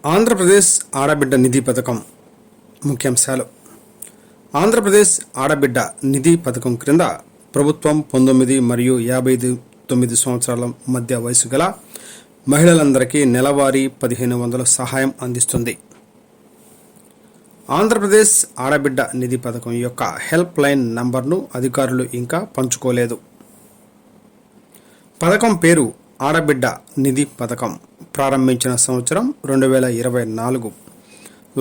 ఆంధ్రప్రదేశ్ ఆడబిడ్డ నిధి పథకం ముఖ్యాంశాలు. ఆంధ్రప్రదేశ్ ఆడబిడ్డ నిధి పథకం క్రింద ప్రభుత్వం 19 మరియు 59 సంవత్సరాల మధ్య వయసు గల మహిళలందరికీ నెలవారీ 1500 సహాయం అందిస్తుంది. ఆంధ్రప్రదేశ్ ఆడబిడ్డ నిధి పథకం యొక్క హెల్ప్ లైన్ నంబర్ను అధికారులు ఇంకా పంచుకోలేదు. పథకం పేరు ఆడబిడ్డ నిధి పథకం. ప్రారంభించిన సంవత్సరం 2024.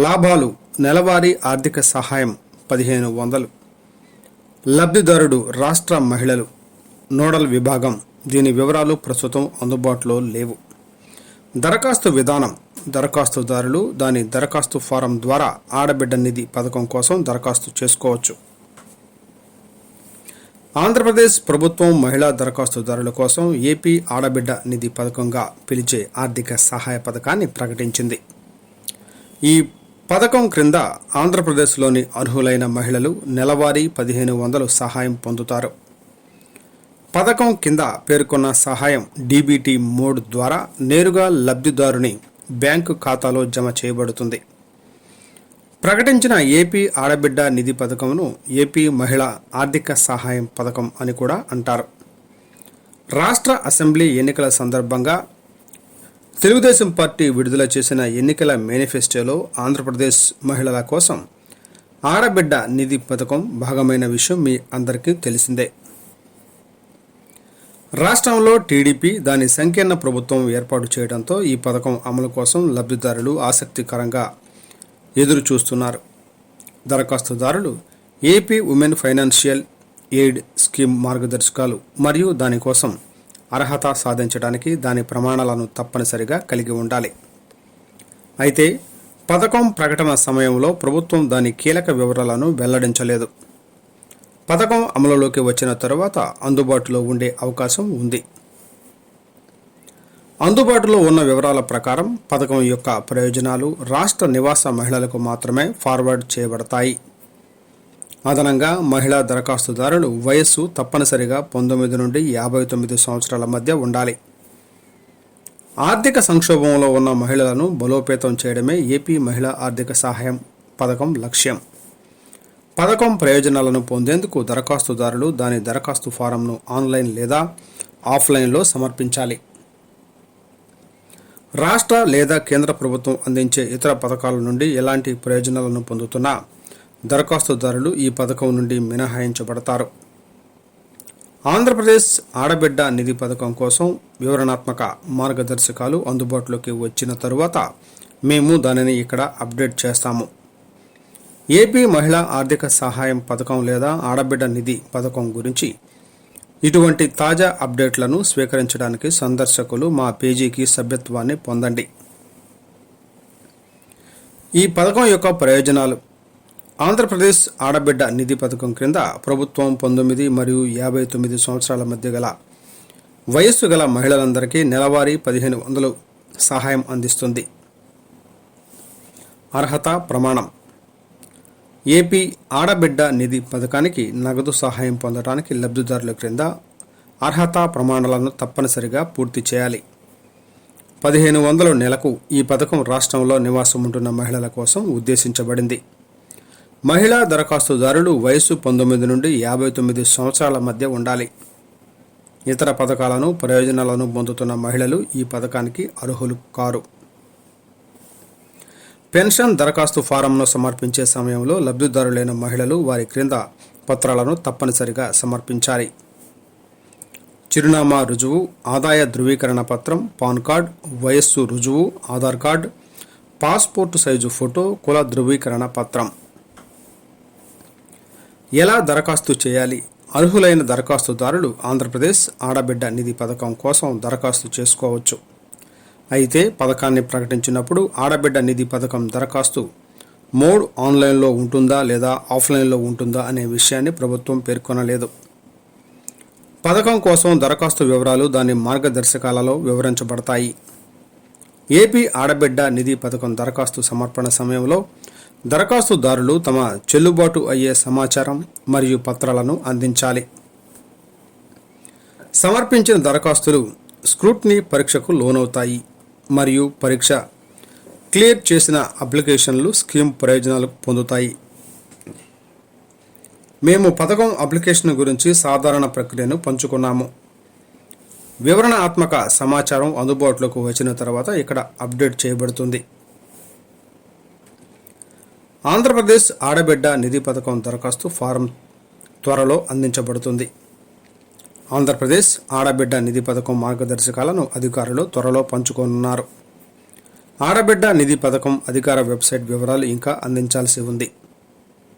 లాభాలు: నెలవారీ ఆర్థిక సహాయం 1500. లబ్ధిదారుడు రాష్ట్ర మహిళలు. నోడల్ విభాగం. దీని వివరాలు ప్రస్తుతం అందుబాటులో లేవు. దరఖాస్తు విధానం: దరఖాస్తుదారులు దాని దరఖాస్తు ఫారం ద్వారా ఆడబిడ్డ నిధి పథకం కోసం దరఖాస్తు చేసుకోవచ్చు. ఆంధ్రప్రదేశ్ ప్రభుత్వం మహిళా దరఖాస్తుదారుల కోసం ఏపీ ఆడబిడ్డ నిధి పథకంగా పిలిచే ఆర్థిక సహాయ పథకాన్ని ప్రకటించింది. ఈ పథకం క్రింద ఆంధ్రప్రదేశ్లోని అర్హులైన మహిళలు నెలవారీ 1500 సహాయం పొందుతారు. పథకం కింద పేర్కొన్న సహాయం డీబీటీ మోడ్ ద్వారా నేరుగా లబ్ధిదారుని బ్యాంకు ఖాతాలో జమ చేయబడుతుంది. ప్రకటించిన ఏపీ ఆడబిడ్డ నిధి పథకంను ఏపీ మహిళా ఆర్థిక సహాయం పథకం అని కూడా అంటారు. రాష్ట్ర అసెంబ్లీ ఎన్నికల సందర్భంగా తెలుగుదేశం పార్టీ విడుదల చేసిన ఎన్నికల మేనిఫెస్టోలో ఆంధ్రప్రదేశ్ మహిళల కోసం ఆడబిడ్డ నిధి పథకం భాగమైన విషయం మీ అందరికీ తెలిసిందే. రాష్ట్రంలో టీడీపీ దాని సంకీర్ణ ప్రభుత్వం ఏర్పాటు చేయడంతో ఈ పథకం అమలు కోసం లబ్ధిదారులు ఆసక్తికరంగా ఎదురు చూస్తున్నారు. దరఖాస్తుదారులు AP women financial aid scheme మార్గదర్శకాలు మరియు దానికోసం అర్హత సాధించడానికి దాని ప్రమాణాలను తప్పనిసరిగా కలిగి ఉండాలి. అయితే పథకం ప్రకటన సమయంలో ప్రభుత్వం దాని కీలక వివరాలను వెల్లడించలేదు. పథకం అమలులోకి వచ్చిన తరువాత అందుబాటులో ఉండే అవకాశం ఉంది. అందుబాటులో ఉన్న వివరాల ప్రకారం పథకం యొక్క ప్రయోజనాలు రాష్ట్ర నివాస మహిళలకు మాత్రమే ఫార్వర్డ్ చేయబడతాయి. అదనంగా మహిళా దరఖాస్తుదారులు వయస్సు తప్పనిసరిగా 19 నుండి 59 సంవత్సరాల మధ్య ఉండాలి. ఆర్థిక సంక్షోభంలో ఉన్న మహిళలను బలోపేతం చేయడమే ఏపీ మహిళా ఆర్థిక సహాయం పథకం లక్ష్యం. పథకం ప్రయోజనాలను పొందేందుకు దరఖాస్తుదారులు దాని దరఖాస్తు ఫారంను ఆన్లైన్ లేదా ఆఫ్లైన్లో సమర్పించాలి. రాష్ట్ర లేదా కేంద్ర ప్రభుత్వం అందించే ఇతర పథకాల నుండి ఎలాంటి ప్రయోజనాలను పొందుతున్నా దరఖాస్తుదారులు ఈ పథకం నుండి మినహాయించబడతారు. ఆంధ్రప్రదేశ్ ఆడబిడ్డ నిధి పథకం కోసం వివరణాత్మక మార్గదర్శకాలు అందుబాటులోకి వచ్చిన తరువాత మేము దానిని ఇక్కడ అప్డేట్ చేస్తాము. ఏపీ మహిళా ఆర్థిక సహాయం పథకం లేదా ఆడబిడ్డ నిధి పథకం గురించి ఇటువంటి తాజా అప్డేట్లను స్వీకరించడానికి సందర్శకులు మా పేజీకి సభ్యత్వాన్ని పొందండి. ఈ పథకం యొక్క ప్రయోజనాలు: ఆంధ్రప్రదేశ్ ఆడబిడ్డ నిధి పథకం క్రింద ప్రభుత్వం 19 మరియు 59 సంవత్సరాల మధ్య గల వయస్సు గల మహిళలందరికీ నెలవారీ 1500 సహాయం అందిస్తుంది. అర్హత ప్రమాణం: ఏపీ ఆడబిడ్డ నిధి పథకానికి నగదు సహాయం పొందడానికి లబ్ధిదారుల క్రింద అర్హత ప్రమాణాలను తప్పనిసరిగా పూర్తి చేయాలి. 1500 నెలకు. ఈ పథకం రాష్ట్రంలో నివాసం ఉంటున్న మహిళల కోసం ఉద్దేశించబడింది. మహిళా దరఖాస్తుదారులు వయస్సు 19 నుండి 59 సంవత్సరాల మధ్య ఉండాలి. ఇతర పథకాలను ప్రయోజనాలను పొందుతున్న మహిళలు ఈ పథకానికి అర్హులు కారు. పెన్షన్ దరఖాస్తు ఫారంను సమర్పించే సమయంలో లబ్ధిదారులైన మహిళలు వారి క్రింద పత్రాలను తప్పనిసరిగా సమర్పించాలి. చిరునామా రుజువు, ఆదాయ ధృవీకరణ పత్రం, పాన్ కార్డ్, వయస్సు రుజువు, Aadhaar card, passport size photo, కుల ధృవీకరణ పత్రం. ఎలా దరఖాస్తు చేయాలి? అర్హులైన దరఖాస్తుదారులు ఆంధ్రప్రదేశ్ ఆడబిడ్డ నిధి పథకం కోసం దరఖాస్తు చేసుకోవచ్చు. అయితే పథకాన్ని ప్రకటించినప్పుడు ఆడబిడ్డ నిధి పథకం దరఖాస్తు మోడ్ ఆన్లైన్లో ఉంటుందా లేదా ఆఫ్లైన్లో ఉంటుందా అనే విషయాన్ని ప్రభుత్వం పేర్కొనలేదు. పథకం కోసం దరఖాస్తు వివరాలు దాని మార్గదర్శకాలలో వివరించబడతాయి. ఏపీ ఆడబిడ్డ నిధి పథకం దరఖాస్తు సమర్పణ సమయంలో దరఖాస్తుదారులు తమ చెల్లుబాటు అయ్యే సమాచారం మరియు పత్రాలను అందించాలి. సమర్పించిన దరఖాస్తులు స్క్రూటినీ పరీక్షకు లోనవుతాయి మరియు పరీక్ష క్లియర్ చేసిన అప్లికేషన్లు స్కీమ్ ప్రయోజనాలు పొందుతాయి. మేము పథకం అప్లికేషన్ గురించి సాధారణ ప్రక్రియను పంచుకున్నాము. వివరణాత్మక సమాచారం అందుబాటులోకి వచ్చిన తర్వాత ఇక్కడ అప్డేట్ చేయబడుతుంది. ఆంధ్రప్రదేశ్ ఆడబిడ్డ నిధి పథకం దరఖాస్తు ఫారం త్వరలో అందించబడుతుంది. ఆంధ్రప్రదేశ్ ఆడబిడ్డ నిధి పథకం మార్గదర్శకాలను అధికారులు త్వరలో పంచుకోనున్నారు. ఆడబిడ్డ నిధి పథకం అధికార వెబ్సైట్ వివరాలు ఇంకా అందించాల్సి ఉంది.